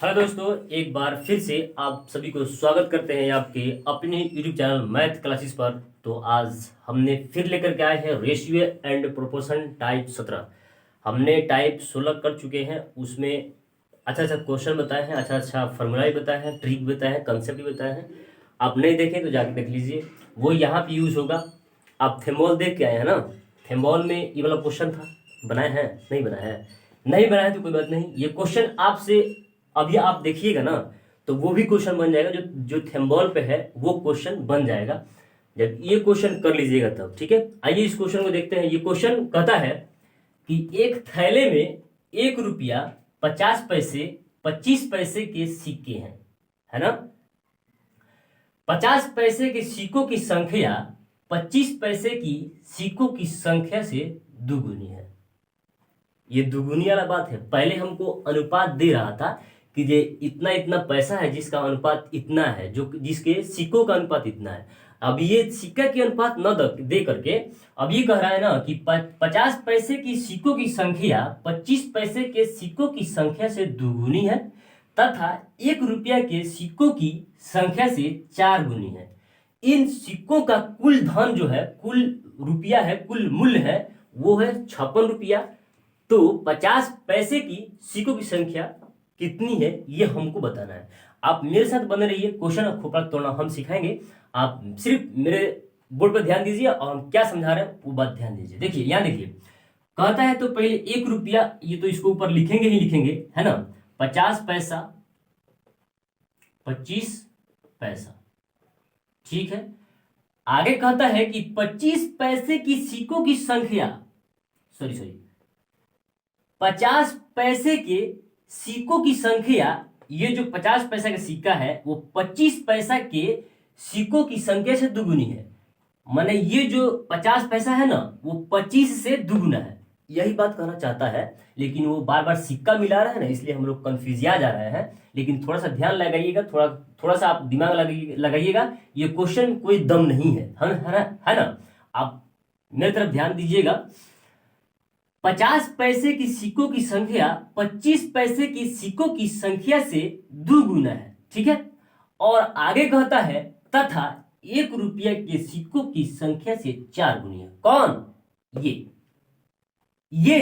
Hello दोस्तों, एक बार फिर से आप सभी को स्वागत करते हैं आपके अपने यूट्यूब चैनल मैथ क्लासेस पर। तो आज हमने फिर लेकर के आए हैं रेशियो एंड प्रोपोर्शन टाइप 17। हमने टाइप 16 कर चुके हैं, उसमें अच्छा अच्छा क्वेश्चन बताए हैं, अच्छा अच्छा फॉर्मूला भी बताए हैं, ट्रिक बताए हैं, कंसेप्ट भी बताए हैं। आप नहीं देखें तो जाके देख लीजिए, वो यहाँ पे यूज़ होगा। आप थेमोल देख के आए हैं ना, थेमोल में ये वाला क्वेश्चन था, बनाए हैं नहीं बनाया है? नहीं बनाया तो कोई बात नहीं, ये क्वेश्चन आपसे अभी आप देखिएगा ना तो वो भी क्वेश्चन बन जाएगा, जो जो थेम्बॉल पे है वो क्वेश्चन बन जाएगा जब ये क्वेश्चन कर लीजिएगा तब। ठीक है, आइए इस क्वेश्चन को देखते हैं। ये क्वेश्चन कहता है कि एक थैले में 1 रुपया 50 पैसे 25 पैसे के सिक्के हैं, है ना। 50 पैसे के सिक्कों की संख्या 25 पैसे की सिक्कों की संख्या से दुगुनी है। ये दुगुनी वाला बात है। पहले हमको अनुपात दे रहा था कि ये इतना इतना पैसा है जिसका अनुपात इतना है, जो जिसके सिक्कों का अनुपात इतना है। अब ये सिक्का के अनुपात न दे करके अब ये कह रहा है ना कि 50 पैसे की सिक्कों की संख्या 25 पैसे के सिक्कों की संख्या से दुगुनी है तथा 1 रुपया के सिक्कों की संख्या से 4 गुनी है। इन सिक्कों का कुल धन जो है, कुल रुपया है, कुल मूल्य है, वो है 56 रुपया। तो 50 पैसे की सिक्कों की संख्या कितनी है ये हमको बताना है। आप मेरे साथ बने रहिए, क्वेश्चन खोपड़ा तोड़ना हम सिखाएंगे। आप सिर्फ मेरे बोर्ड पर ध्यान दीजिए और हम क्या समझा रहे हैं वो बात ध्यान दीजिए। देखिए यहाँ देखिए, कहता है तो पहले 1 रुपया, ये तो इसको ऊपर लिखेंगे ही लिखेंगे, है ना। 50 पैसा 25 पैसा, ठीक है। आगे कहता है कि 25 पैसे की सिक्कों की संख्या, सॉरी 50 पैसे के सिक्कों की संख्या, ये जो 50 पैसा का सिक्का है वो 25 पैसा के सिक्कों की संख्या से दुगुनी है। माने ये जो 50 पैसा है ना वो 25 से दुगुना है, यही बात कहना चाहता है। लेकिन वो बार बार सिक्का मिला रहा है ना, इसलिए हम लोग कंफ्यूजिया जा रहे हैं। लेकिन थोड़ा सा ध्यान लगाइएगा, थोड़ा थोड़ा सा आप दिमाग लगाइएगा। ये क्वेश्चन कोई दम नहीं है ना। आप मेरी तरफ ध्यान दीजिएगा। 50 पैसे की सिक्कों की संख्या 25 पैसे की सिक्कों की संख्या से दुगुना है, ठीक है। और आगे कहता है तथा 1 रुपया के सिक्कों की संख्या से 4 गुनी है। कौन? ये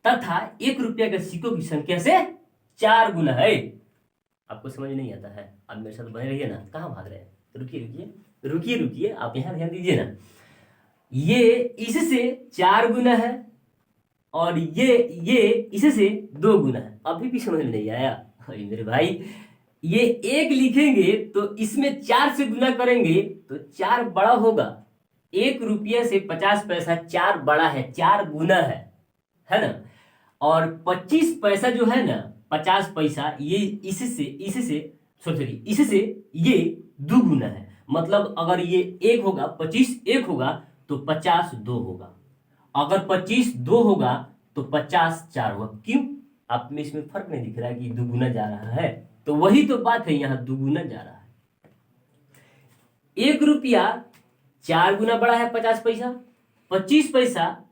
तथा 1 रुपया के सिक्कों की संख्या से 4 गुना है। आपको समझ नहीं आता है? आप मेरे साथ बने रहिए ना, कहाँ भाग रहे हैं? रुकिए, आप यहां ध्यान दीजिए ना। ये इससे 4 गुना है और ये इससे 2 गुना है। अभी भी समझ में नहीं आया? अरे मेरे भाई, ये 1 लिखेंगे तो इसमें 4 से गुना करेंगे तो 4 बड़ा होगा। 1 रुपया से 50 पैसा 4 बड़ा है, 4 गुना है ना। और 25 पैसा जो है ना, 50 पैसा, ये इससे ये 2 गुना है। मतलब अगर ये 1 होगा, 25 1 होगा तो 50 2 होगा। अगर 25 2 होगा तो 50 4 होगा। क्यों? आप में इसमें फर्क नहीं दिख रहा है कि दुगुना जा रहा है? तो वही तो बात है, यहां दुगुना जा रहा है। 1 रुपया 4 गुना बड़ा है 50 पैसा, 25 पैसा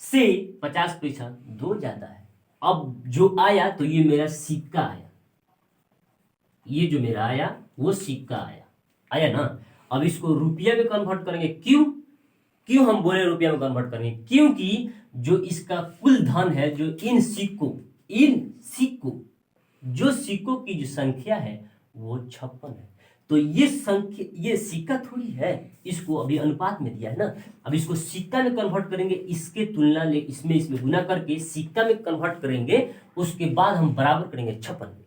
से 50 पैसा 2 ज्यादा है। अब जो आया तो ये मेरा सिक्का आया, ये जो मेरा आया वो सिक्का आया ना। अब इसको रुपया में कन्वर्ट करेंगे। क्यों हम बोले रुपया में कन्वर्ट करेंगे? क्योंकि जो इसका कुल धन है, जो इन सिक्कों जो सिक्कों की जो संख्या है वो 56 है। तो ये संख्या, ये सिक्का थोड़ी है, इसको अभी अनुपात में दिया है ना। अब इसको सिक्का में कन्वर्ट करेंगे, इसके तुलना ले इसमें गुना करके सिक्का में कन्वर्ट करेंगे, उसके बाद हम बराबर करेंगे 56 में।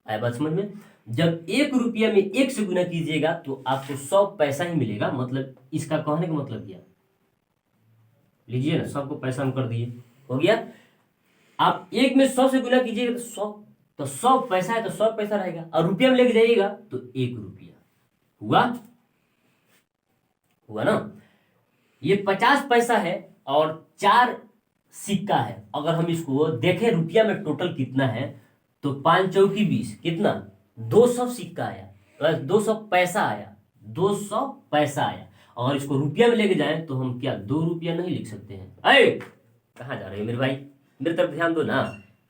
आया बात समझ में? जब 1 रुपया में 1 से गुना कीजिएगा तो आपको 100 पैसा ही मिलेगा। मतलब इसका कहने का मतलब क्या? लीजिए ना, सबको पैसा हम कर दिए, हो गया। आप 1 में 100 से गुना कीजिएगा तो 100 पैसा है तो 100 पैसा रहेगा। और रुपया में लेके जाइएगा तो 1 रुपया हुआ ना। ये 50 पैसा है और 4 सिक्का है। अगर हम इसको देखें रुपया में टोटल कितना है तो 5 चौकी 20, कितना? 200 सिक्का आया प्लस 200 पैसा आया, 200 पैसा आया। और इसको रुपया में लेके जाएं तो हम क्या 2 रुपया नहीं लिख सकते हैं? अरे कहाँ जा रहे हैं मेरे भाई? मेरी तरफ ध्यान दो ना।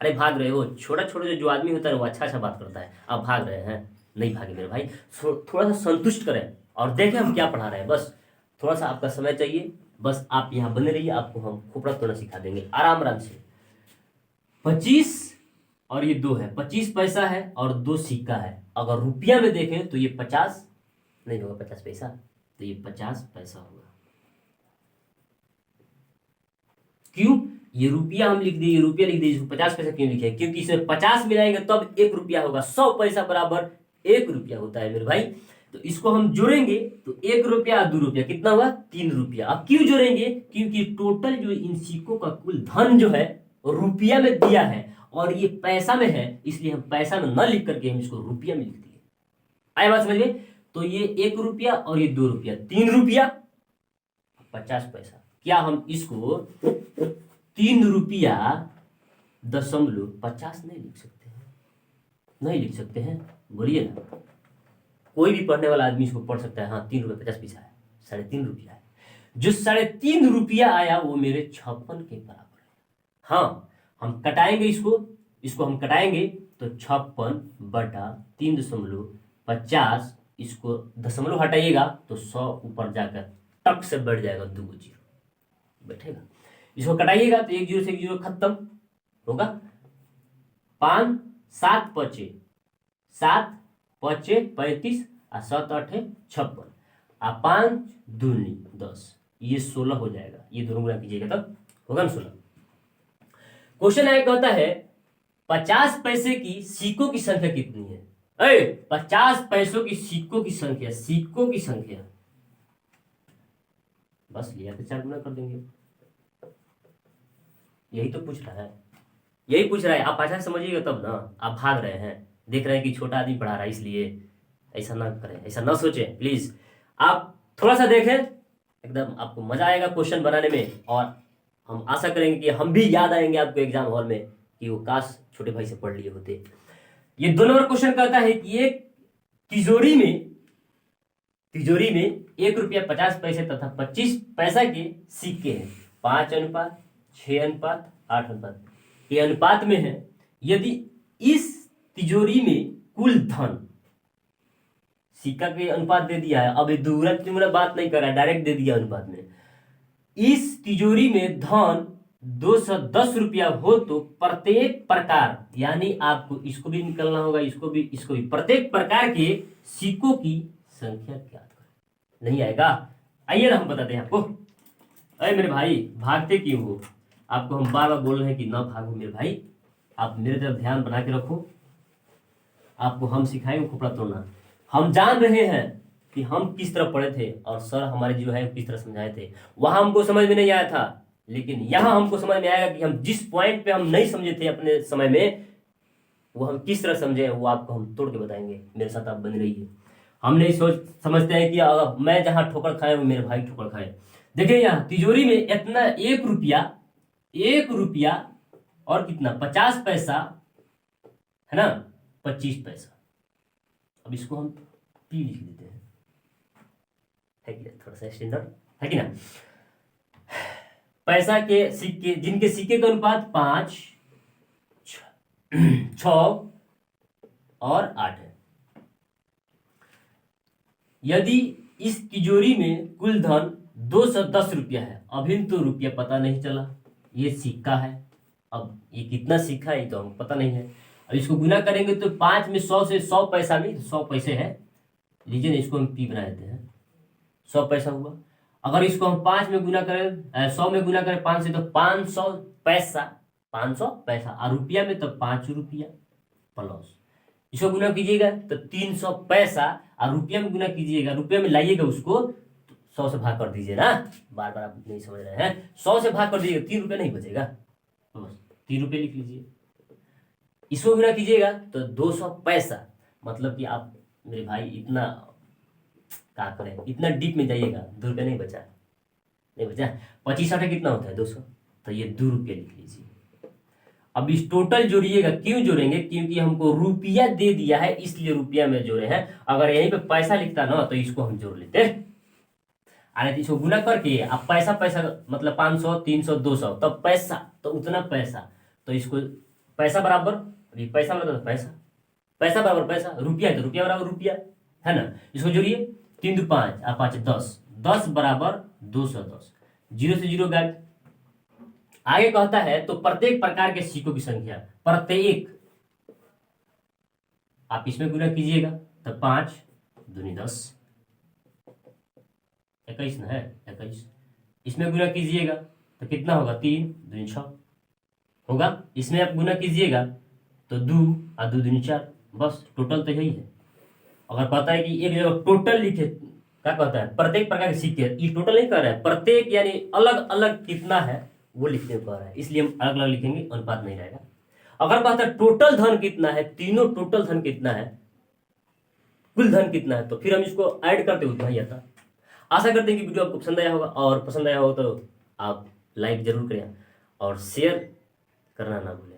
अरे भाग रहे हो, छोटा छोटा जो आदमी होता है वो अच्छा अच्छा बात करता है, आप भाग रहे हैं। नहीं भागे मेरे भाई, थोड़ा सा संतुष्ट करें और देखें हम क्या पढ़ा रहे हैं। बस थोड़ा सा आपका समय चाहिए, बस आप यहाँ बने रहिए, आपको हम खोपड़ा तोड़ना सिखा देंगे आराम आराम से। 25 और ये 2 है, 25 पैसा है और 2 सिक्का है। अगर रुपया में देखें तो ये 50 नहीं होगा, 50 पैसा, तो ये 50 पैसा होगा। क्यों? ये रुपया हम लिख दिए, ये रुपया लिख दिए, इसको 50 पैसा क्यों लिखे? क्योंकि इसमें 50 मिलाएंगे तब 1 रुपया होगा। 100 पैसा बराबर 1 रुपया होता है मेरे भाई। तो इसको हम जोड़ेंगे तो 1 रुपया 2 रुपया कितना हुआ? 3 रुपया। अब क्यों जोड़ेंगे? क्योंकि टोटल जो इन सिक्कों का कुल धन जो है रुपया में दिया है और ये पैसा में है, इसलिए हम पैसा में न लिख करके हम इसको रुपया में लिख दिए। आए बात समझ में? तो ये 1 रुपया और ये 2 रुपया, 3 रुपया 50 पैसा। क्या हम इसको 3 रुपया दशमलव 50 नहीं लिख सकते हैं? नहीं लिख सकते हैं, बोलिए ना। कोई भी पढ़ने वाला आदमी इसको पढ़ सकता है। हाँ, 3 रुपये 50 पैसा है, 3.5 रुपया है। जो 3.5 रुपया आया वो मेरे 56 के बराबर है। हाँ, हम कटाएंगे इसको हम कटाएंगे तो 56 बटा 3.50, इसको दशमलव हटाइएगा तो 100 ऊपर जाकर टक से बढ़ जाएगा, 2 जीरो बैठेगा। इसको कटाइएगा तो 1 जीरो से 1 जीरो खत्म होगा। 5 7 पचे 7 पचे 35 और 7 8 56 और 5 दूनी 10, ये 16 हो जाएगा। ये दोनों गुणा कीजिएगा तब होगा ना 16। क्वेश्चन आगे कहता है 50 पैसे की सिक्कों की संख्या कितनी है? 50 पैसों की सिक्कों की संख्या, सिक्कों की संख्या बस लिया तो 4 गुना कर देंगे। यही तो पूछ रहा है, यही पूछ रहा है। आप अच्छा समझिएगा तब ना। आप भाग रहे हैं, देख रहे हैं कि छोटा आदमी पढ़ा रहा है, इसलिए ऐसा ना करें, ऐसा ना सोचें प्लीज। आप थोड़ा सा देखें, एकदम आपको मजा आएगा क्वेश्चन बनाने में और हम आशा करेंगे कि हम भी याद आएंगे आपको एग्जाम हॉल में कि वो काश छोटे भाई से पढ़ लिए होते। ये 2 नंबर क्वेश्चन कहता है कि एक तिजोरी में 1 रुपया 50 पैसे तथा 25 पैसा के सिक्के हैं। 5 अनुपात 6 अनुपात 8 अनुपात ये अनुपात में है। यदि इस तिजोरी में कुल धन, सिक्का के अनुपात दे दिया है, अब दूसरा तिगुना बात नहीं कर रहा है, डायरेक्ट दे दिया अनुपात में। इस तिजोरी में धन 210 रुपया हो तो प्रत्येक प्रकार, यानी आपको इसको भी निकलना होगा, इसको भी प्रत्येक प्रकार के सिक्कों की संख्या ज्ञात करें। नहीं आएगा? आइए ना हम बताते हैं आपको। अरे मेरे भाई भागते क्यों हो? आपको हम बार बार बोल रहे हैं कि ना भागो मेरे भाई, आप मेरे तरफ ध्यान बना के रखो। आपको हम सिखाएंगे खोपड़ा तोड़ना। हम जान रहे हैं कि हम किस तरह पढ़े थे और सर हमारे जो है किस तरह समझाए थे। वहां हमको समझ में नहीं आया था, लेकिन यहाँ हमको समझ में आएगा कि हम जिस पॉइंट पे हम नहीं समझे थे अपने समय में, वो हम किस तरह समझे, वो आपको हम तोड़ के बताएंगे। मेरे साथ आप बने रहिए। हम नहीं समझते हैं कि मैं जहाँ ठोकर खाए वो मेरे भाई ठोकर खाए। देखिए यहाँ तिजोरी में इतना 1 रुपया और कितना 50 पैसा है ना, 25 पैसा। अब इसको हम पी लिख देते हैं, है कि थोड़ा सा स्टैंडर्ड है कि ना। पैसा के सिक्के, जिनके सिक्के का अनुपात 5 6 और 8 है। यदि इस तिजोरी में कुल धन 210 रुपया है, अभी तो रुपया पता नहीं चला, ये सिक्का है। अब ये कितना सिक्का है ये तो हमको पता नहीं है। अब इसको गुना करेंगे तो 5 में 100 से 100 पैसा भी 100 पैसे है, लीजिए ना इसको हम पी बना देते हैं, 100 पैसा हुआ। अगर इसको हम 5 में गुना करें 100 में गुना करें 5 से तो 500 पैसा, 500 पैसा और रुपया में तो 5 रुपया प्लस। इसको गुना कीजिएगा तो 300 पैसा और रुपया में गुना कीजिएगा, रुपया में लाइएगा उसको 100 से भाग कर दीजिए ना। बार बार आप नहीं समझ रहे हैं, 100 से भाग कर दीजिएगा, 3 रुपया नहीं बचेगा, तो बस 3 रुपये लिख लीजिए। इसको गुना कीजिएगा तो 200 पैसा। मतलब कि आप मेरे भाई इतना क्या करें, इतना डीप में जाइएगा, 2 रुपये नहीं बचा, 25 8 कितना होता है 200, तो ये 2 रुपये लिख लीजिए। अब इस टोटल जोड़िएगा, क्यों जोड़ेंगे? क्योंकि हमको रुपया दे दिया है इसलिए रुपया में जोड़े हैं। अगर यहीं पे पैसा लिखता ना तो इसको हम जोड़ लेते, अरे इसको गुना करके अब पैसा मतलब 500 300 200 तब पैसा, तो उतना पैसा, तो इसको पैसा बराबर, अभी पैसा मतलब पैसा, पैसा बराबर पैसा, रुपया है तो रुपया बराबर रुपया, है ना। इसको जोड़िए, 3 दो 5 और 5 10, 10 बराबर 210, जीरो से जीरो गायब। आगे कहता है तो प्रत्येक प्रकार के सिक्कों की संख्या, प्रत्येक, आप इसमें गुना कीजिएगा तो 5 दूनी 10, 21 ना है, 21। इसमें गुना कीजिएगा तो कितना होगा, 3 दूनी 6 होगा। इसमें आप गुना कीजिएगा तो 2 और 2 दूनी 4, बस टोटल तो यही है। अगर कहता है कि एक जगह टोटल लिखे, क्या कहता है, प्रत्येक प्रकार के सिक्के, ये टोटल नहीं कर रहा है, प्रत्येक यानी अलग अलग कितना है वो लिखने को कह रहा है, इसलिए हम अलग अलग लिखेंगे, अनुपात नहीं रहेगा। अगर कहता है टोटल धन कितना है, तीनों टोटल धन कितना है, कुल धन कितना है, तो फिर हम इसको ऐड करते उतना ही आता। आशा करते हैं कि वीडियो आपको पसंद आया होगा, और पसंद आया हो तो आप लाइक जरूर करें और शेयर करना ना भूलें।